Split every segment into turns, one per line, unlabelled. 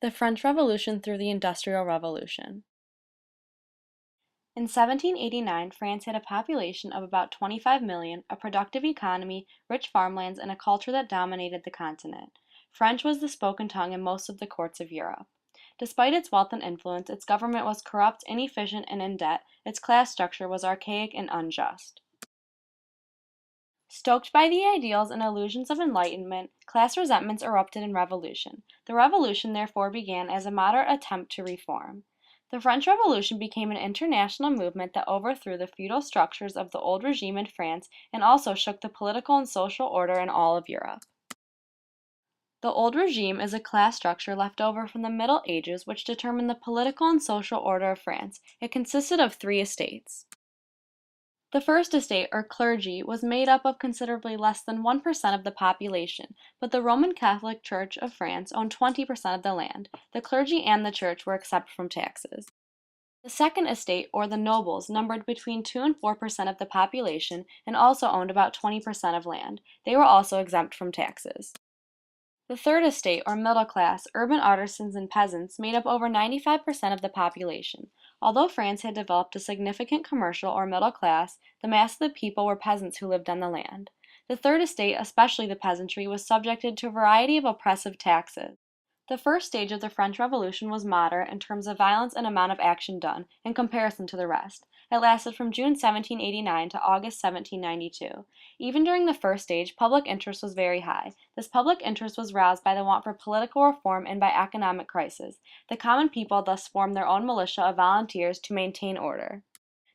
The French Revolution through the Industrial Revolution. In 1789, France had a population of about 25 million, a productive economy, rich farmlands, and a culture that dominated the continent. French was the spoken tongue in most of the courts of Europe. Despite its wealth and influence, its government was corrupt, inefficient, and in debt. Its class structure was archaic and unjust. Stoked by the ideals and illusions of enlightenment, class resentments erupted in revolution. The revolution therefore began as a moderate attempt to reform. The French Revolution became an international movement that overthrew the feudal structures of the old regime in France and also shook the political and social order in all of Europe. The old regime is a class structure left over from the Middle Ages which determined the political and social order of France. It consisted of three estates. The first estate, or clergy, was made up of considerably less than 1% of the population, but the Roman Catholic Church of France owned 20% of the land. The clergy and the church were exempt from taxes. The second estate, or the nobles, numbered between 2 and 4% of the population and also owned about 20% of land. They were also exempt from taxes. The third estate, or middle class, urban artisans and peasants, made up over 95% of the population. Although France had developed a significant commercial or middle class, the mass of the people were peasants who lived on the land. The third estate, especially the peasantry, was subjected to a variety of oppressive taxes. The first stage of the French Revolution was moderate in terms of violence and amount of action done, in comparison to the rest. It lasted from June 1789 to August 1792. Even during the first stage, public interest was very high. This public interest was roused by the want for political reform and by economic crisis. The common people thus formed their own militia of volunteers to maintain order.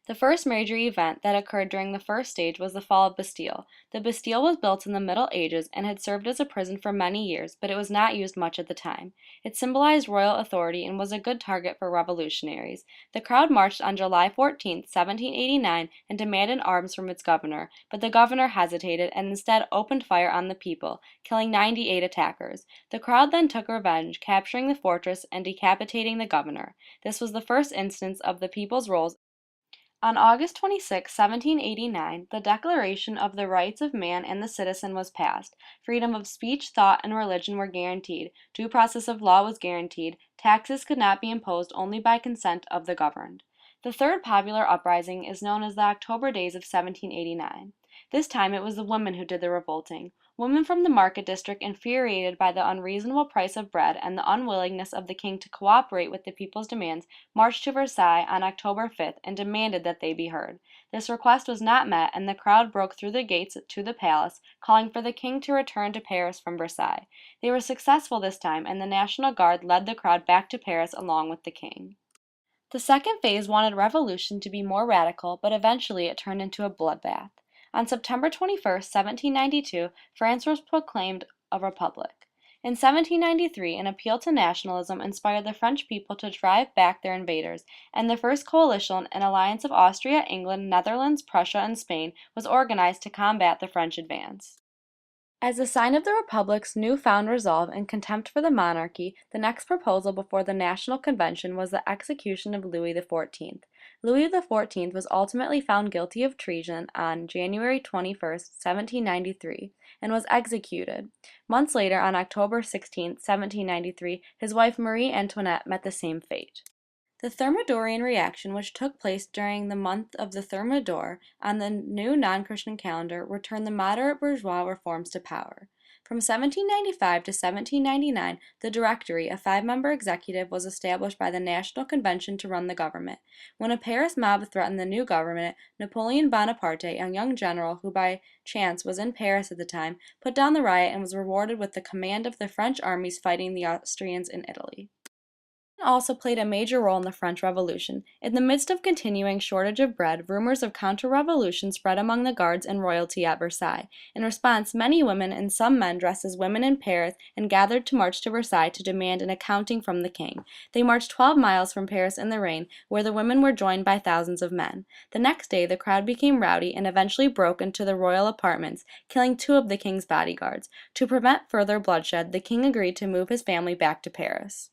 The first major event that occurred during the first stage was the fall of Bastille. The Bastille was built in the Middle Ages and had served as a prison for many years, but it was not used much at the time. It symbolized royal authority and was a good target for revolutionaries. The crowd marched on July 14, 1789, and demanded arms from its governor, but the governor hesitated and instead opened fire on the people, killing 98 attackers. The crowd then took revenge, capturing the fortress and decapitating the governor. This was the first instance of the people's role. On August 26, 1789, the Declaration of the Rights of Man and the Citizen was passed. Freedom of speech, thought, and religion were guaranteed. Due process of law was guaranteed. Taxes could not be imposed only by consent of the governed. The third popular uprising is known as the October Days of 1789. This time it was the women who did the revolting. Women from the market district, infuriated by the unreasonable price of bread and the unwillingness of the king to cooperate with the people's demands, marched to Versailles on October 5th and demanded that they be heard. This request was not met, and the crowd broke through the gates to the palace, calling for the king to return to Paris from Versailles. They were successful this time, and the National Guard led the crowd back to Paris along with the king. The second phase wanted revolution to be more radical, but eventually it turned into a bloodbath. On September 21, 1792, France was proclaimed a republic. In 1793, an appeal to nationalism inspired the French people to drive back their invaders, and the first coalition, an alliance of Austria, England, Netherlands, Prussia, and Spain, was organized to combat the French advance. As a sign of the Republic's newfound resolve and contempt for the monarchy, the next proposal before the National Convention was the execution of Louis XIV. Louis XIV was ultimately found guilty of treason on January 21, 1793, and was executed. Months later, on October 16, 1793, his wife Marie Antoinette met the same fate. The Thermidorian reaction, which took place during the month of the Thermidor on the new non-Christian calendar, returned the moderate bourgeois reforms to power. From 1795 to 1799, the Directory, a 5-member executive, was established by the National Convention to run the government. When a Paris mob threatened the new government, Napoleon Bonaparte, a young general who by chance was in Paris at the time, put down the riot and was rewarded with the command of the French armies fighting the Austrians in Italy. Also played a major role in the French Revolution. In the midst of continuing shortage of bread, rumors of counter-revolution spread among the guards and royalty at Versailles. In response, many women and some men dressed as women in Paris and gathered to march to Versailles to demand an accounting from the king. They marched 12 miles from Paris in the rain, where the women were joined by thousands of men. The next day, the crowd became rowdy and eventually broke into the royal apartments, killing 2 of the king's bodyguards. To prevent further bloodshed, the king agreed to move his family back to Paris.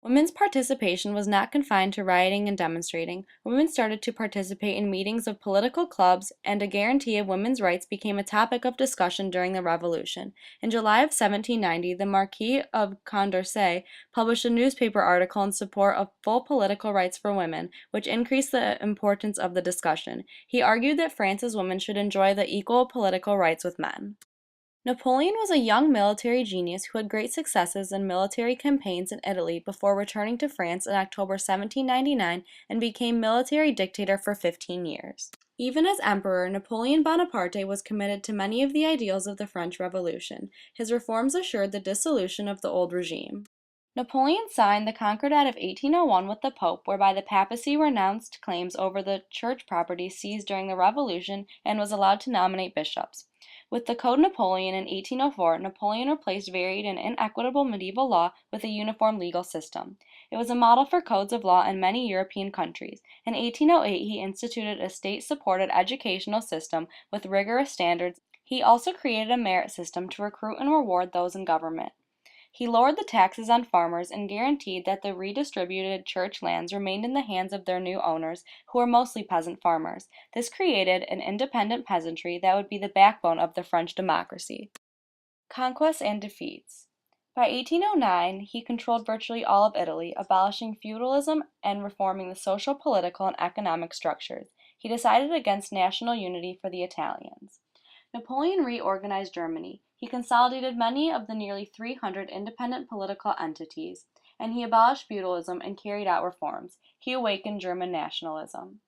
Women's participation was not confined to rioting and demonstrating. Women started to participate in meetings of political clubs, and a guarantee of women's rights became a topic of discussion during the Revolution. In July of 1790, the Marquis of Condorcet published a newspaper article in support of full political rights for women, which increased the importance of the discussion. He argued that France's women should enjoy the equal political rights with men. Napoleon was a young military genius who had great successes in military campaigns in Italy before returning to France in October 1799 and became military dictator for 15 years. Even as emperor, Napoleon Bonaparte was committed to many of the ideals of the French Revolution. His reforms assured the dissolution of the old regime. Napoleon signed the Concordat of 1801 with the Pope, whereby the papacy renounced claims over the church property seized during the Revolution and was allowed to nominate bishops. With the Code Napoleon in 1804, Napoleon replaced varied and inequitable medieval law with a uniform legal system. It was a model for codes of law in many European countries. In 1808, he instituted a state-supported educational system with rigorous standards. He also created a merit system to recruit and reward those in government. He lowered the taxes on farmers and guaranteed that the redistributed church lands remained in the hands of their new owners, who were mostly peasant farmers. This created an independent peasantry that would be the backbone of the French democracy. Conquests and defeats. By 1809, he controlled virtually all of Italy, abolishing feudalism and reforming the social, political, and economic structures. He decided against national unity for the Italians. Napoleon reorganized Germany. He consolidated many of the nearly 300 independent political entities, and he abolished feudalism and carried out reforms. He awakened German nationalism.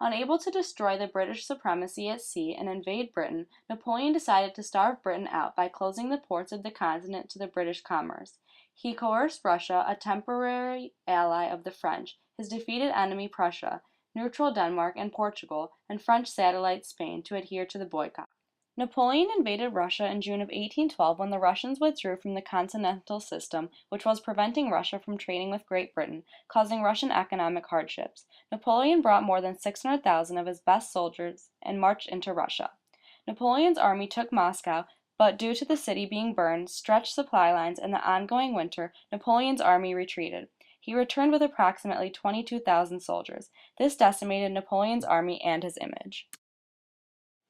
Unable to destroy the British supremacy at sea and invade Britain, Napoleon decided to starve Britain out by closing the ports of the continent to the British commerce. He coerced Russia, a temporary ally of the French, his defeated enemy Prussia, neutral Denmark and Portugal, and French satellite Spain to adhere to the boycott. Napoleon invaded Russia in June of 1812 when the Russians withdrew from the continental system, which was preventing Russia from trading with Great Britain, causing Russian economic hardships. Napoleon brought more than 600,000 of his best soldiers and marched into Russia. Napoleon's army took Moscow, but due to the city being burned, stretched supply lines, and the ongoing winter, Napoleon's army retreated. He returned with approximately 22,000 soldiers. This decimated Napoleon's army and his image.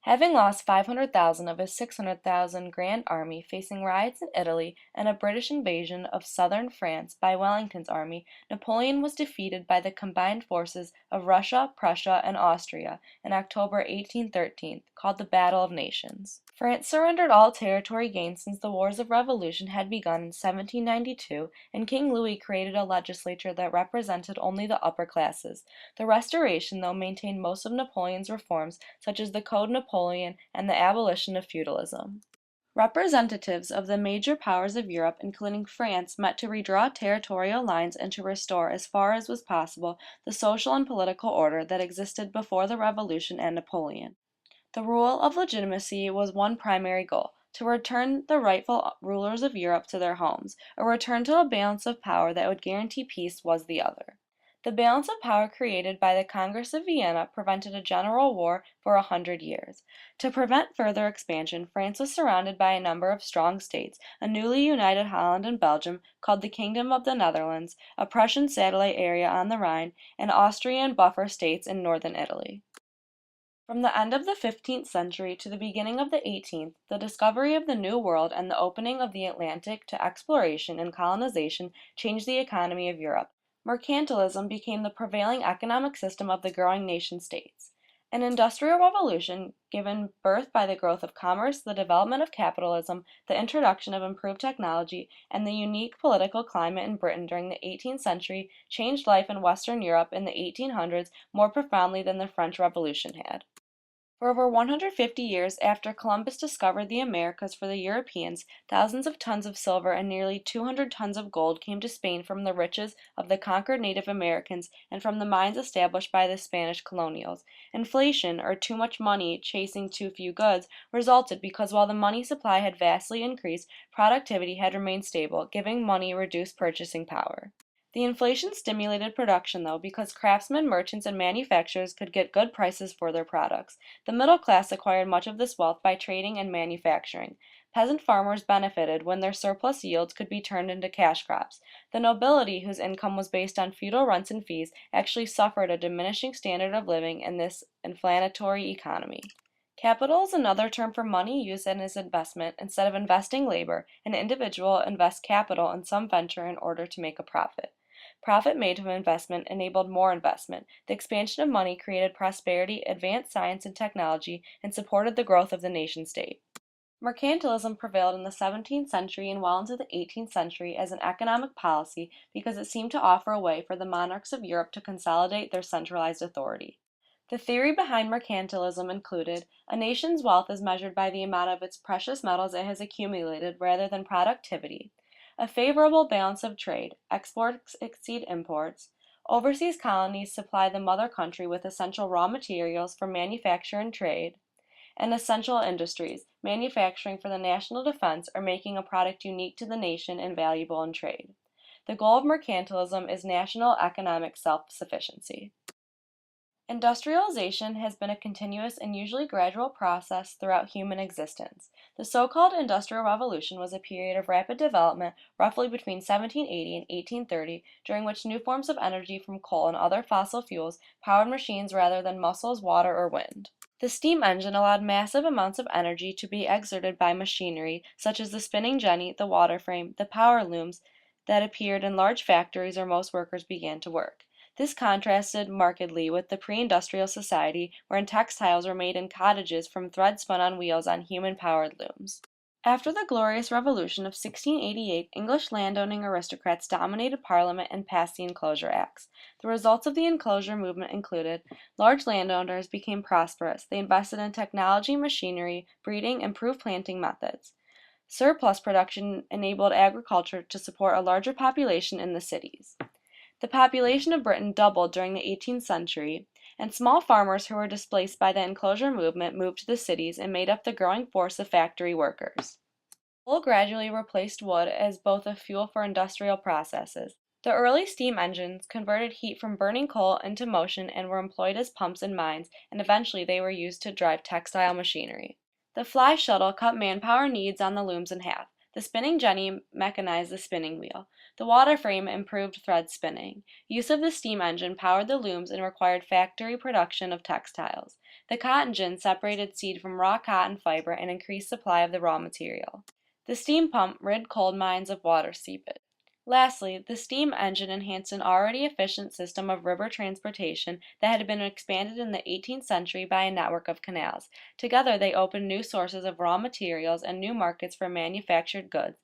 Having lost 500,000 of his 600,000 Grand Army facing riots in Italy and a British invasion of southern France by Wellington's army, Napoleon was defeated by the combined forces of Russia, Prussia, and Austria in October 1813, called the Battle of Nations. France surrendered all territory gained since the Wars of Revolution had begun in 1792, and King Louis created a legislature that represented only the upper classes. The Restoration, though, maintained most of Napoleon's reforms, such as the Code Napoleon and the abolition of feudalism. Representatives of the major powers of Europe, including France, met to redraw territorial lines and to restore, as far as was possible, the social and political order that existed before the Revolution and Napoleon. The rule of legitimacy was one primary goal: to return the rightful rulers of Europe to their homes. A return to a balance of power that would guarantee peace was the other. The balance of power created by the Congress of Vienna prevented a general war for 100 years. To prevent further expansion, France was surrounded by a number of strong states, a newly united Holland and Belgium, called the Kingdom of the Netherlands, a Prussian satellite area on the Rhine, and Austrian buffer states in northern Italy. From the end of the 15th century to the beginning of the 18th, the discovery of the New World and the opening of the Atlantic to exploration and colonization changed the economy of Europe. Mercantilism became the prevailing economic system of the growing nation-states. An industrial revolution, given birth by the growth of commerce, the development of capitalism, the introduction of improved technology, and the unique political climate in Britain during the 18th century, changed life in Western Europe in the 1800s more profoundly than the French Revolution had. For over 150 years after Columbus discovered the Americas for the Europeans, thousands of tons of silver and nearly 200 tons of gold came to Spain from the riches of the conquered Native Americans and from the mines established by the Spanish colonials. Inflation, or too much money chasing too few goods, resulted because while the money supply had vastly increased, productivity had remained stable, giving money reduced purchasing power. The inflation stimulated production, though, because craftsmen, merchants, and manufacturers could get good prices for their products. The middle class acquired much of this wealth by trading and manufacturing. Peasant farmers benefited when their surplus yields could be turned into cash crops. The nobility, whose income was based on feudal rents and fees, actually suffered a diminishing standard of living in this inflationary economy. Capital is another term for money used as investment. Instead of investing labor, an individual invests capital in some venture in order to make a profit. Profit made from investment enabled more investment. The expansion of money created prosperity, advanced science and technology, and supported the growth of the nation-state. Mercantilism prevailed in the 17th century and well into the 18th century as an economic policy because it seemed to offer a way for the monarchs of Europe to consolidate their centralized authority. The theory behind mercantilism included a nation's wealth is measured by the amount of its precious metals it has accumulated rather than productivity, a favorable balance of trade, exports exceed imports, overseas colonies supply the mother country with essential raw materials for manufacture and trade, and essential industries, manufacturing for the national defense or making a product unique to the nation and valuable in trade. The goal of mercantilism is national economic self-sufficiency. Industrialization has been a continuous and usually gradual process throughout human existence. The so-called Industrial Revolution was a period of rapid development roughly between 1780 and 1830, during which new forms of energy from coal and other fossil fuels powered machines rather than muscles, water, or wind. The steam engine allowed massive amounts of energy to be exerted by machinery, such as the spinning jenny, the water frame, the power looms that appeared in large factories where most workers began to work. This contrasted markedly with the pre-industrial society, wherein textiles were made in cottages from thread spun on wheels on human-powered looms. After the Glorious Revolution of 1688, English landowning aristocrats dominated Parliament and passed the Enclosure Acts. The results of the Enclosure movement included large landowners became prosperous. They invested in technology, machinery, breeding, improved planting methods. Surplus production enabled agriculture to support a larger population in the cities. The population of Britain doubled during the 18th century, and small farmers who were displaced by the enclosure movement moved to the cities and made up the growing force of factory workers. Coal gradually replaced wood as both a fuel for industrial processes. The early steam engines converted heat from burning coal into motion and were employed as pumps in mines, and eventually they were used to drive textile machinery. The fly shuttle cut manpower needs on the looms in half. The spinning jenny mechanized the spinning wheel. The water frame improved thread spinning. Use of the steam engine powered the looms and required factory production of textiles. The cotton gin separated seed from raw cotton fiber and increased supply of the raw material. The steam pump rid coal mines of water seepage. Lastly, the steam engine enhanced an already efficient system of river transportation that had been expanded in the 18th century by a network of canals. Together, they opened new sources of raw materials and new markets for manufactured goods.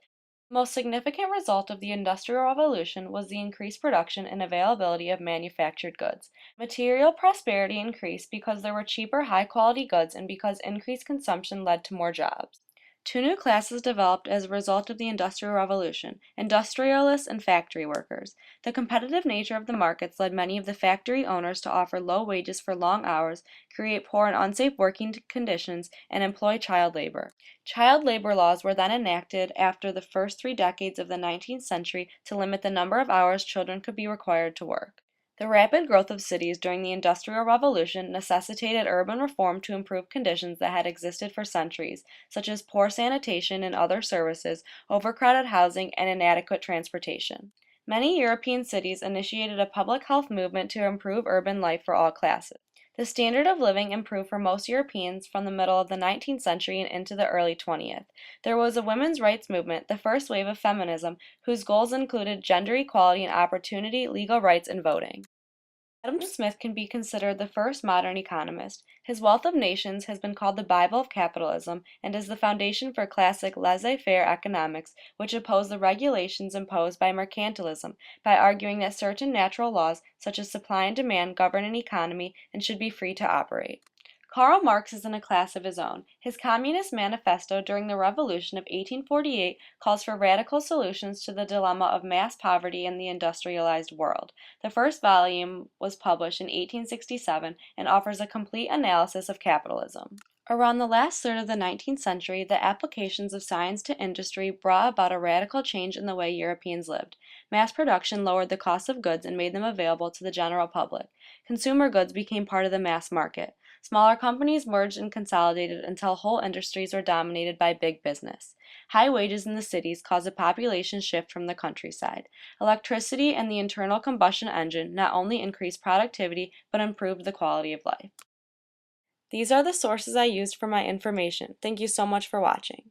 The most significant result of the Industrial Revolution was the increased production and availability of manufactured goods. Material prosperity increased because there were cheaper, high-quality goods and because increased consumption led to more jobs. Two new classes developed as a result of the Industrial Revolution: industrialists and factory workers. The competitive nature of the markets led many of the factory owners to offer low wages for long hours, create poor and unsafe working conditions, and employ child labor. Child labor laws were then enacted after the first 3 decades of the 19th century to limit the number of hours children could be required to work. The rapid growth of cities during the Industrial Revolution necessitated urban reform to improve conditions that had existed for centuries, such as poor sanitation and other services, overcrowded housing, and inadequate transportation. Many European cities initiated a public health movement to improve urban life for all classes. The standard of living improved for most Europeans from the middle of the 19th century and into the early 20th. There was a women's rights movement, the first wave of feminism, whose goals included gender equality and opportunity, legal rights, and voting. Adam Smith can be considered the first modern economist. His Wealth of Nations has been called the Bible of capitalism and is the foundation for classic laissez-faire economics, which oppose the regulations imposed by mercantilism by arguing that certain natural laws, such as supply and demand, govern an economy and should be free to operate. Karl Marx is in a class of his own. His Communist Manifesto during the Revolution of 1848 calls for radical solutions to the dilemma of mass poverty in the industrialized world. The first volume was published in 1867 and offers a complete analysis of capitalism. Around the last third of the 19th century, the applications of science to industry brought about a radical change in the way Europeans lived. Mass production lowered the cost of goods and made them available to the general public. Consumer goods became part of the mass market. Smaller companies merged and consolidated until whole industries were dominated by big business. High wages in the cities caused a population shift from the countryside. Electricity and the internal combustion engine not only increased productivity but improved the quality of life. These are the sources I used for my information. Thank you so much for watching.